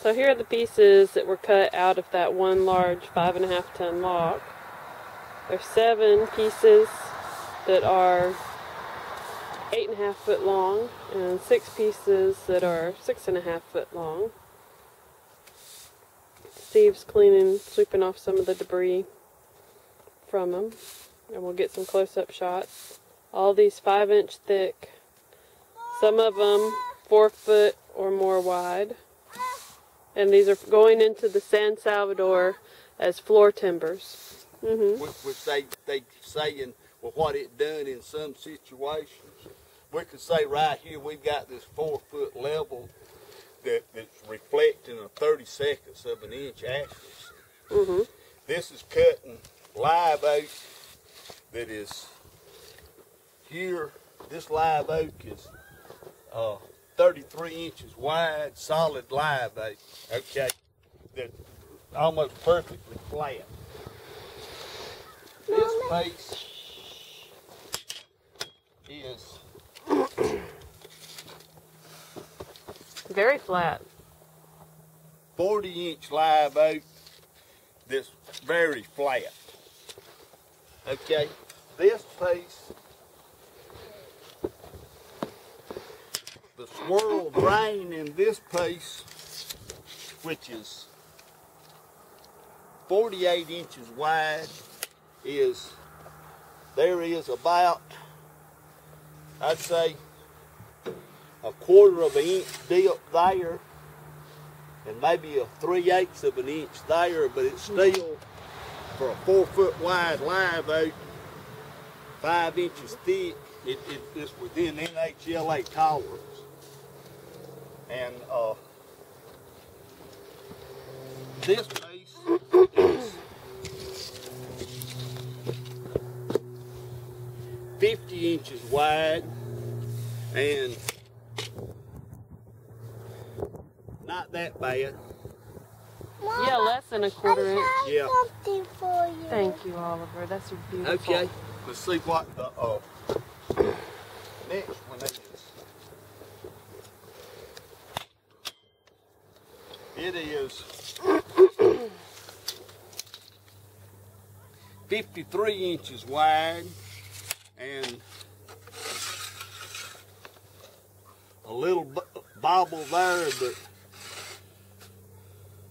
So here are the pieces that were cut out of that one large 5.5 ton log. There's 7 pieces that are 8.5 foot long and 6 pieces that are 6.5 foot long. Steve's sweeping off some of the debris from them, and we'll get some close-up shots. All these 5-inch thick, some of them 4 foot or more wide. And these are going into the San Salvador as floor timbers. Which they saying, well, what it done in some situations. We could say right here we've got this 4 foot level that's reflecting a 32nd of an inch accuracy. This is cutting live oak that is here. This live oak is 33 inches wide, solid live oak, okay, that's almost perfectly flat. This face is very flat. 40-inch live oak that's very flat, okay. This face, the swirl grain in this piece, which is 48 inches wide, there is about, I'd say, 1/4 of an inch dip there, and maybe a 3/8 of an inch there, but it's still, for a 4 foot wide live oak, 5 inches thick, it's within NHLA tolerance. And this piece is 50 inches wide and not that bad. Mama, yeah, less than 1/4 inch. Yeah. Something for you. Thank you, Oliver. That's beautiful. Okay. Let's see what the next one is. It is 53 inches wide and a little bobble there, but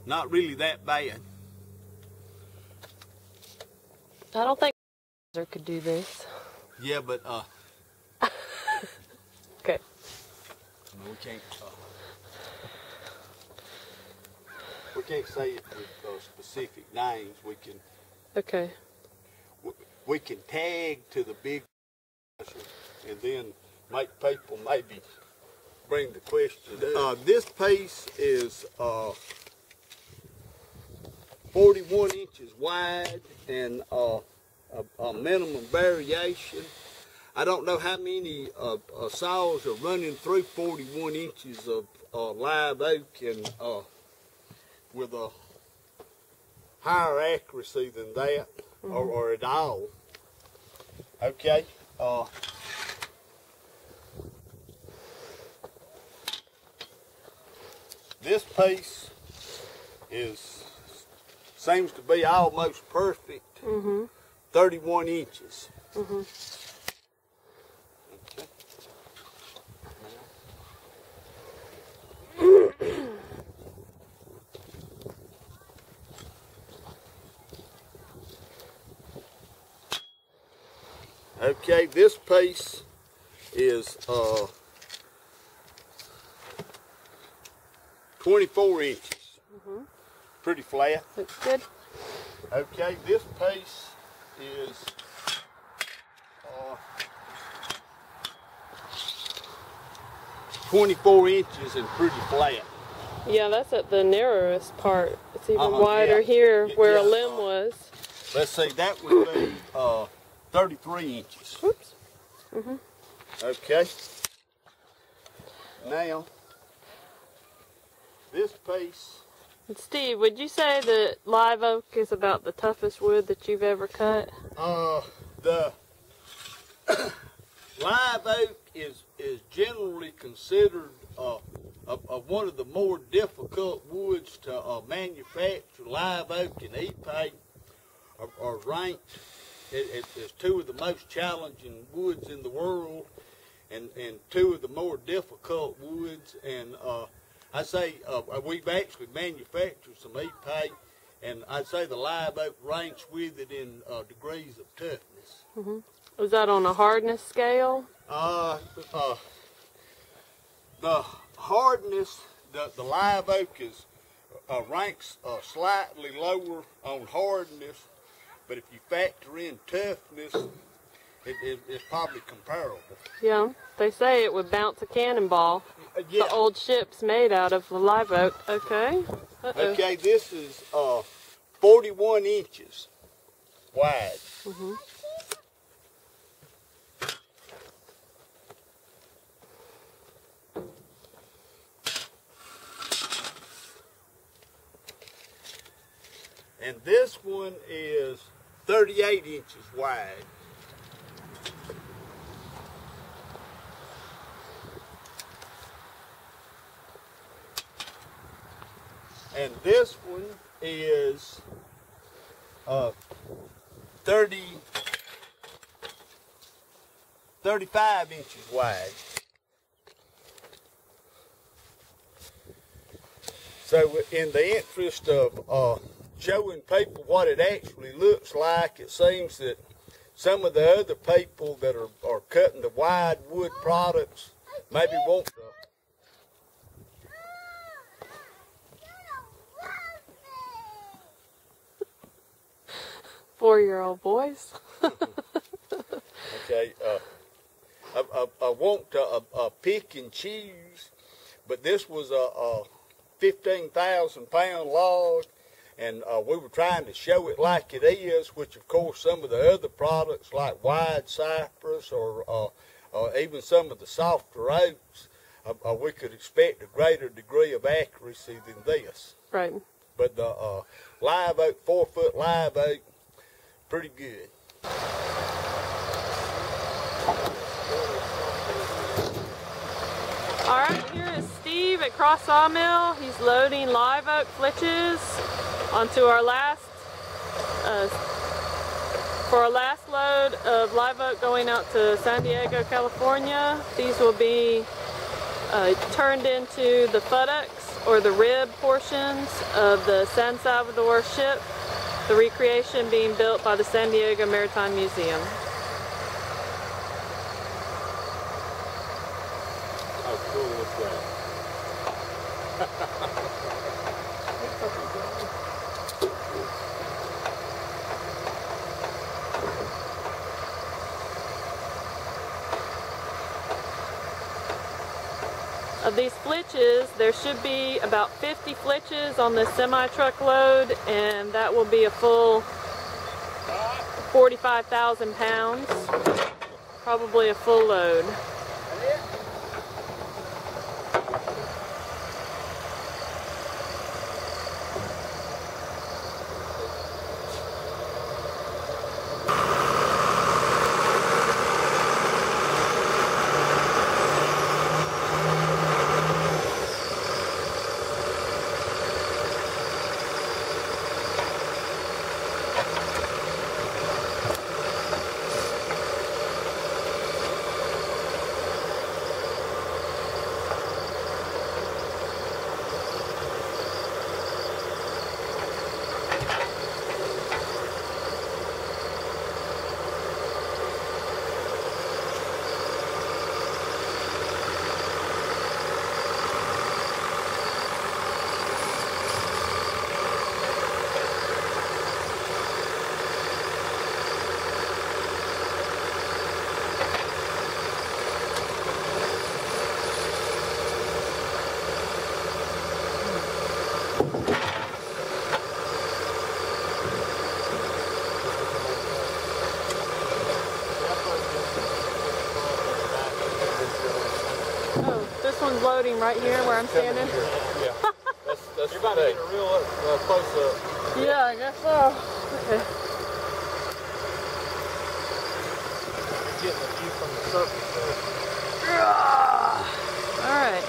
not really that bad. I don't think could do this. Yeah, but okay. No, we can't say it with specific names. We can. Okay. We can tag to the big and then make people maybe bring the question up. This piece is 41 inches wide and a minimum variation. I don't know how many saws are running through 41 inches of live oak and with a higher accuracy than that, or at all. Okay. This piece seems to be almost perfect. 31 inches. Okay. Okay, this piece is 24 inches. Pretty flat. Looks good. Okay, this piece is 24 inches and pretty flat. Yeah, that's at the narrowest part. It's even wider here where a limb was. Let's see, that would be 33 inches. Oops. Okay. Now, this piece. And Steve, would you say that live oak is about the toughest wood that you've ever cut? The live oak is generally considered a one of the more difficult woods to manufacture. Live oak and epee are ranked as two of the most challenging woods in the world, and two of the more difficult woods. And I say we've actually manufactured some epee, and I'd say the live oak ranks with it in degrees of toughness. Mm-hmm. Was that on a hardness scale? The hardness, the live oak is ranks slightly lower on hardness, but if you factor in toughness, it's probably comparable. Yeah, they say it would bounce a cannonball. Yeah. The old ship's made out of the live oak. Okay. Okay, this is 41 inches wide. Mm-hmm. And this one is 38 inches wide. And this one is 35 inches wide. So in the interest of showing people what it actually looks like, it seems that some of the other people that are cutting the wide wood products maybe won't 4-year-old boys. Okay, I want to pick and choose, but this was a 15,000-pound log, and we were trying to show it like it is, which of course some of the other products like wide cypress or even some of the softer oaks, we could expect a greater degree of accuracy than this. Right. But the live oak, 4-foot live oak, pretty good. All right, here is Steve at Cross Sawmill. He's loading live oak flitches onto our last, for our last load of live oak going out to San Diego, California. These will be turned into the futtocks or the rib portions of the San Salvador ship, the recreation being built by the San Diego Maritime Museum. How cool is Of these flitches, there should be about 50 flitches on this semi-truck load, and that will be a full 45,000 pounds, probably a full load. One's loading right here where I'm standing. Yeah, that's you're about to get a real close up. Yeah, I guess so. Okay. Getting a view from the surface. All right.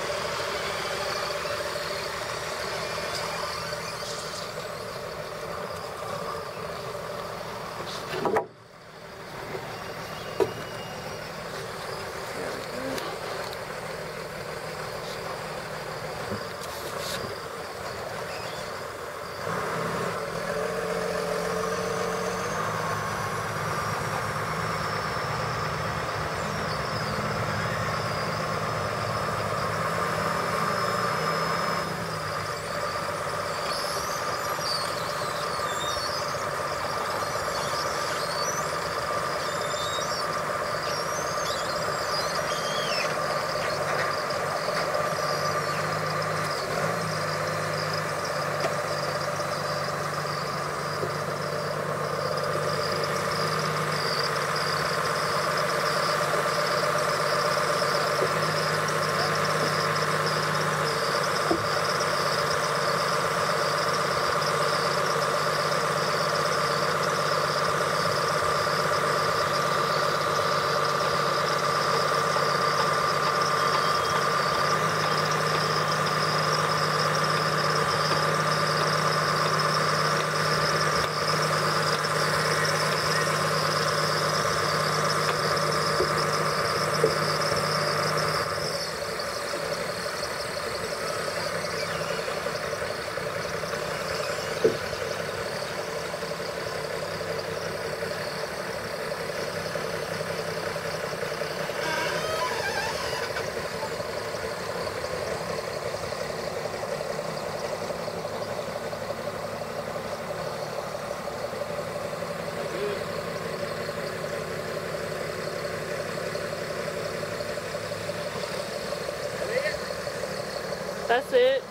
That's it.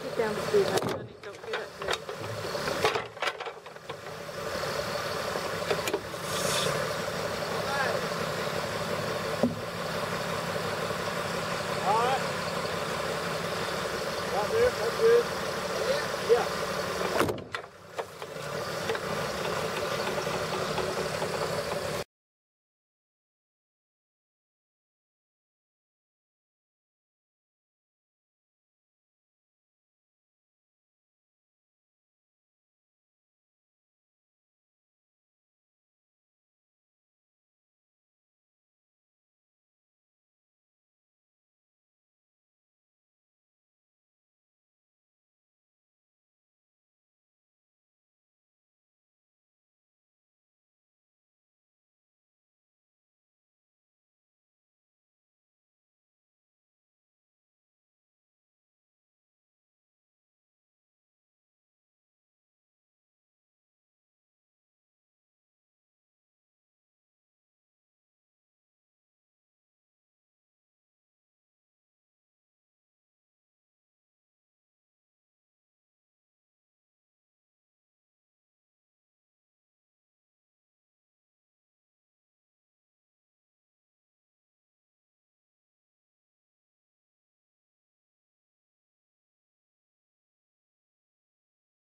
Get down, Steve. Honey, don't do that to me. All right. Right there, that's good. Yeah.